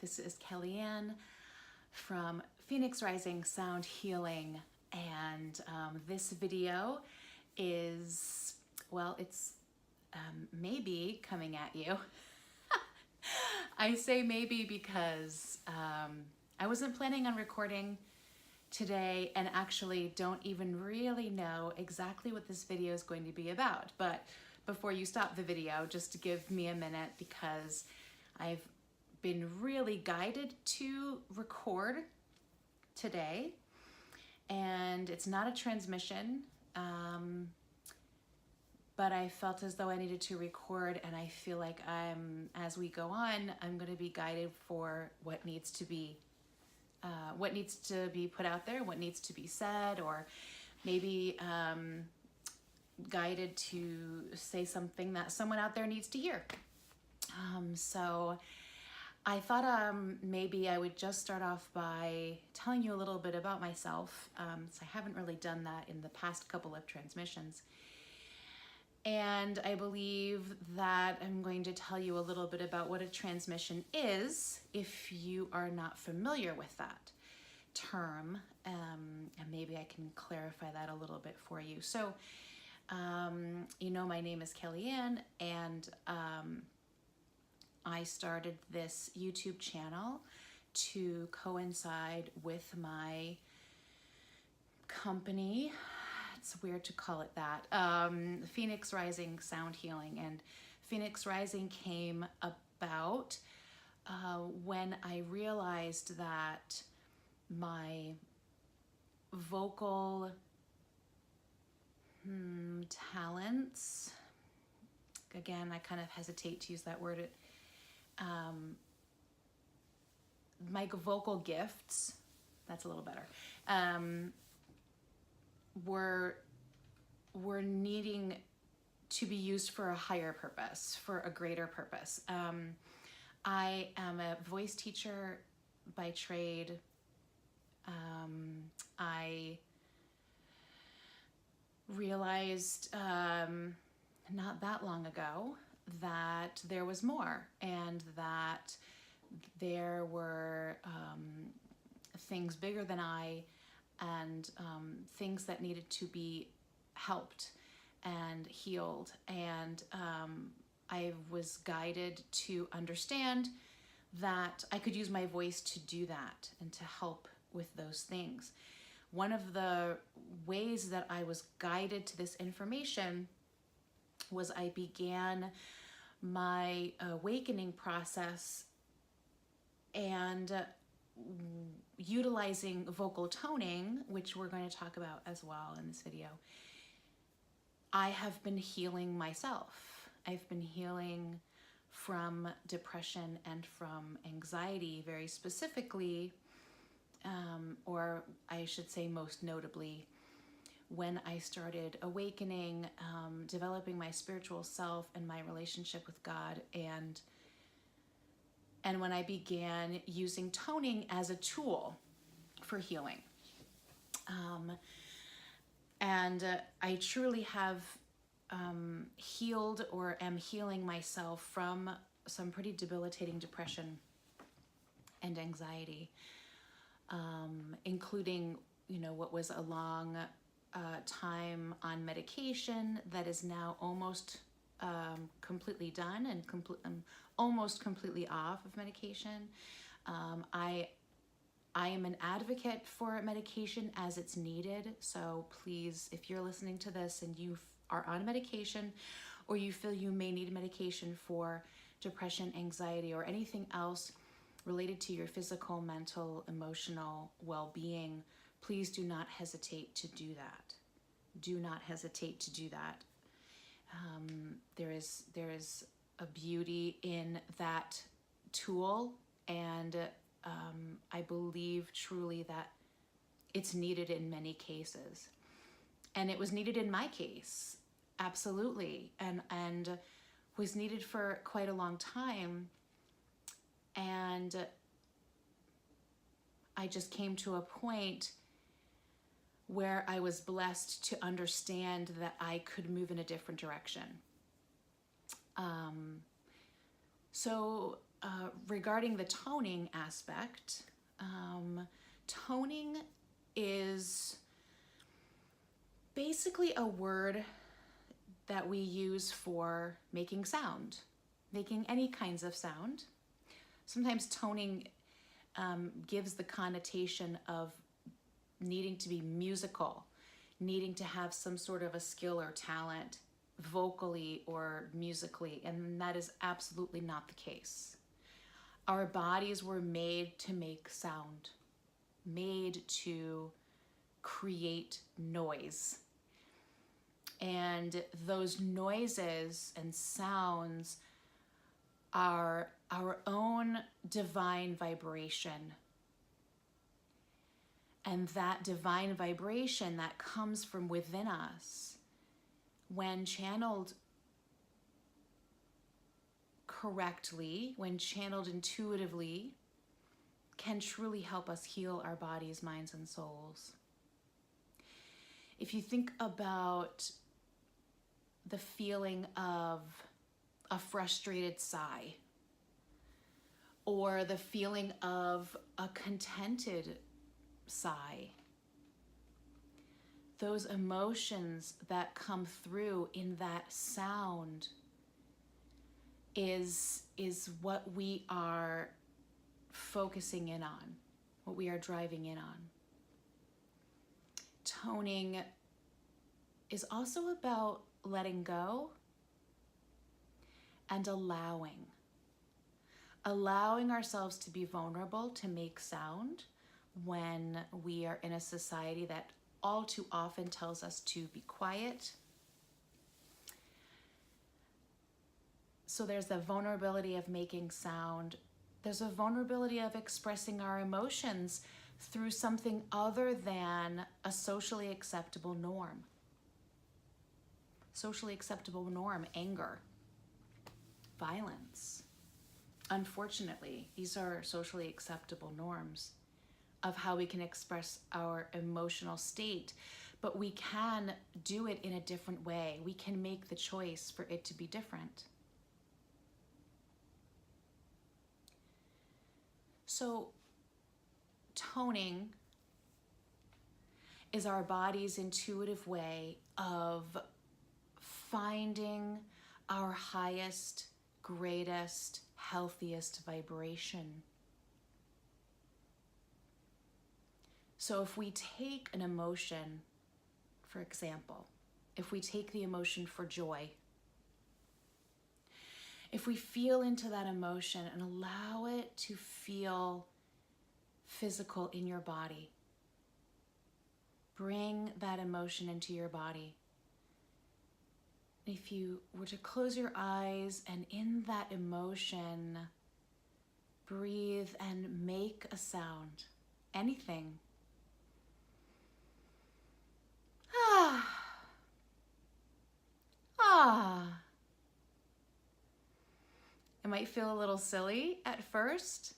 This is Kellyanne from Phoenix Rising Sound Healing, and this video is, well, it's maybe coming at you. I say maybe because I wasn't planning on recording today and actually don't even really know exactly what this video is going to be about. But before you stop the video, just to give me a minute, because I've been really guided to record today, and it's not a transmission, but I felt as though I needed to record, and I feel like as we go on, I'm going to be guided for what needs to be put out there, what needs to be said, or maybe guided to say something that someone out there needs to hear. So I thought maybe I would just start off by telling you a little bit about myself. So I haven't really done that in the past couple of transmissions. And I believe that I'm going to tell you a little bit about what a transmission is if you are not familiar with that term. And maybe I can clarify that a little bit for you. So, you know, my name is Kellyanne, and I started this YouTube channel to coincide with my company. It's weird to call it that. Phoenix Rising Sound Healing. And Phoenix Rising came about when I realized that my vocal talents, again, I kind of hesitate to use that word, my vocal gifts, that's a little better, were needing to be used for a higher purpose, for a greater purpose. I am a voice teacher by trade. I realized not that long ago that there was more, and that there were things bigger than I, and things that needed to be helped and healed. And I was guided to understand that I could use my voice to do that and to help with those things. One of the ways that I was guided to this information was I began my awakening process and utilizing vocal toning, which we're going to talk about as well in this video. I have been healing myself. I've been healing from depression and from anxiety, very specifically, or I should say most notably, when I started awakening, developing my spiritual self and my relationship with God, and when I began using toning as a tool for healing. I truly have healed, or am healing myself from some pretty debilitating depression and anxiety, including, you know, what was a long time on medication that is now almost completely done, and I'm almost completely off of medication. I am an advocate for medication as it's needed. So please, if you're listening to this and you are on medication, or you feel you may need medication for depression, anxiety, or anything else related to your physical, mental, emotional well-being, please do not hesitate to do that. Do not hesitate to do that. There is a beauty in that tool, and I believe truly that it's needed in many cases. And it was needed in my case, absolutely, and was needed for quite a long time. And I just came to a point where I was blessed to understand that I could move in a different direction. So regarding the toning aspect, toning is basically a word that we use for making sound, making any kinds of sound. Sometimes toning gives the connotation of needing to be musical, needing to have some sort of a skill or talent vocally or musically, and that is absolutely not the case. Our bodies were made to make sound, made to create noise. And those noises and sounds are our own divine vibration. And that divine vibration that comes from within us, when channeled correctly, when channeled intuitively, can truly help us heal our bodies, minds, and souls. If you think about the feeling of a frustrated sigh, or the feeling of a contented sigh, those emotions that come through in that sound is what we are focusing in on, what we are driving in on. Toning is also about letting go and allowing ourselves to be vulnerable, to make sound when we are in a society that all too often tells us to be quiet. So there's the vulnerability of making sound. There's a vulnerability of expressing our emotions through something other than a socially acceptable norm. Socially acceptable norm, anger, violence. Unfortunately, these are socially acceptable norms of how we can express our emotional state, but we can do it in a different way. We can make the choice for it to be different. So, toning is our body's intuitive way of finding our highest, greatest, healthiest vibration. So if we take an emotion, for example, if we take the emotion for joy, if we feel into that emotion and allow it to feel physical in your body, bring that emotion into your body. If you were to close your eyes and in that emotion, breathe and make a sound, anything. Ah. Ah. It might feel a little silly at first,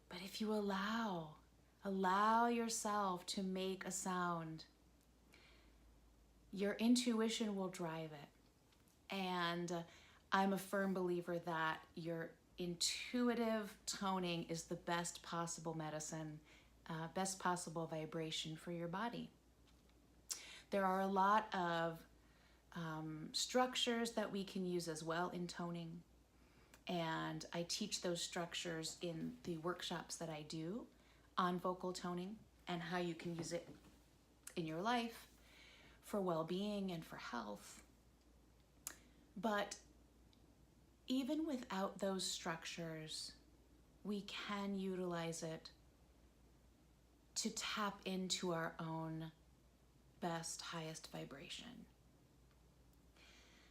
but if you allow yourself to make a sound, your intuition will drive it. And I'm a firm believer that your intuitive toning is the best possible medicine, best possible vibration for your body. There are a lot of structures that we can use as well in toning. And I teach those structures in the workshops that I do on vocal toning and how you can use it in your life for well-being and for health. But even without those structures, we can utilize it to tap into our own best, highest vibration.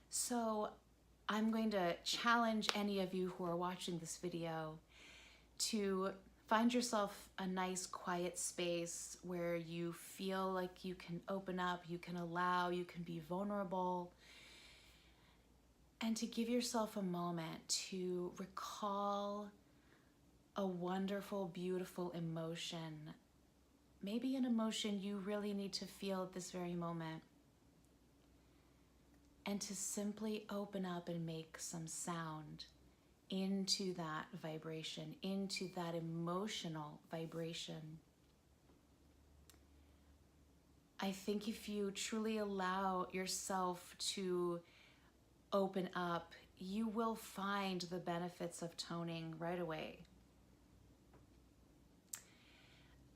So I'm going to challenge any of you who are watching this video to find yourself a nice quiet space where you feel like you can open up, you can allow, you can be vulnerable, and to give yourself a moment to recall a wonderful, beautiful emotion, maybe an emotion you really need to feel at this very moment, and to simply open up and make some sound into that vibration, into that emotional vibration. I think if you truly allow yourself to open up, you will find the benefits of toning right away.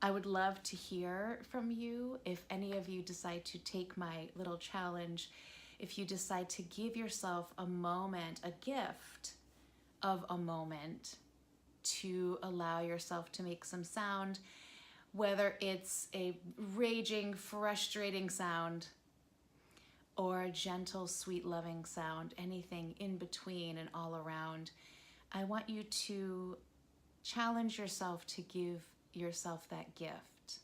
I would love to hear from you if any of you decide to take my little challenge, if you decide to give yourself a moment, a gift of a moment to allow yourself to make some sound, whether it's a raging, frustrating sound or a gentle, sweet, loving sound, anything in between and all around. I want you to challenge yourself to give yourself that gift.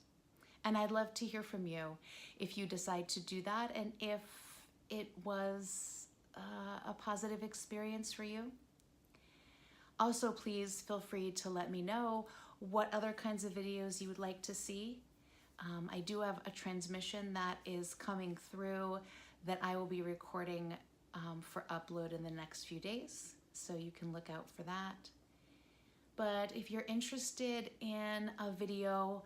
And I'd love to hear from you if you decide to do that and if it was a positive experience for you. Also, please feel free to let me know what other kinds of videos you would like to see. I do have a transmission that is coming through that I will be recording for upload in the next few days, so you can look out for that. But if you're interested in a video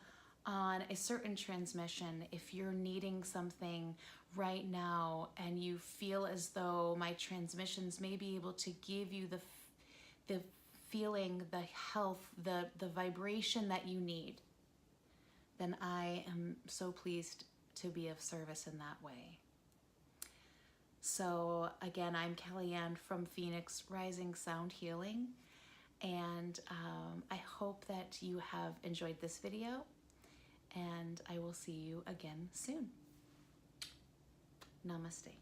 on a certain transmission, if you're needing something right now and you feel as though my transmissions may be able to give you the feeling, the health, the vibration that you need, then I am so pleased to be of service in that way. So again, I'm Kellyanne from Phoenix Rising Sound Healing, and I hope that you have enjoyed this video, and I will see you again soon. Namaste.